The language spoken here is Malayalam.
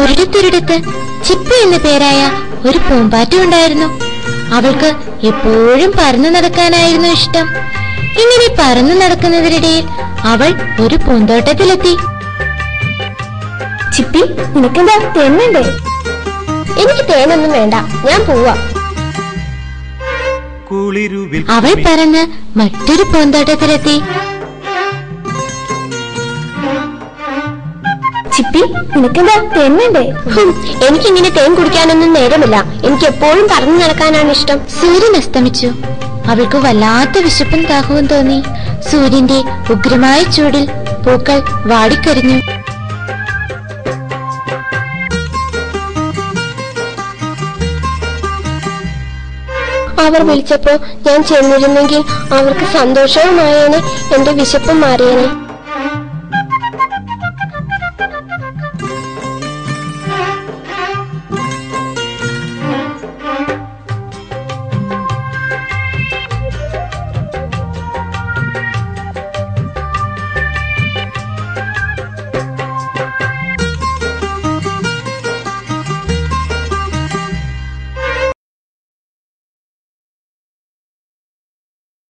ഒരിടത്തൊരിടത്ത് ചിപ്പി എന്ന പേരായ ഒരു പൂമ്പാറ്റ ഉണ്ടായിരുന്നു. അവൾക്ക് എപ്പോഴും പറന്നു നടക്കാനായിരുന്നു ഇഷ്ടം. ഇങ്ങനെ പറന്നു നടക്കുന്നതിനിടയിൽ അവൾ ഒരു പൂന്തോട്ടത്തിലെത്തി. ചിപ്പി, നിനക്കെന്താ തേനുണ്ടേ? എനിക്ക് തേനൊന്നും വേണ്ട, ഞാൻ പോവാ. അവൾ പറന്ന് മറ്റൊരു പൂന്തോട്ടത്തിലെത്തി. ചിപ്പി, നിനക്കെന്താ തേനുണ്ടേ? എനിക്കിങ്ങനെ തേൻ കുടിക്കാനൊന്നും നേരമില്ല. എനിക്ക് എപ്പോഴും പറന്നു നടക്കാനാണ് ഇഷ്ടം. സൂര്യൻ അസ്തമിച്ചു. അവൾക്ക് വല്ലാത്ത വിശപ്പും ദാഹവും തോന്നി. സൂര്യന്റെ ഉഗ്രമായ ചൂടിൽ പൂക്കൾ വാടിക്കരിഞ്ഞു. അവർ വിളിച്ചപ്പോ ഞാൻ ചെന്നിരുന്നെങ്കിൽ അവർക്ക് സന്തോഷവുമായേനെ, എന്റെ വിശപ്പും മാറിയേനെ.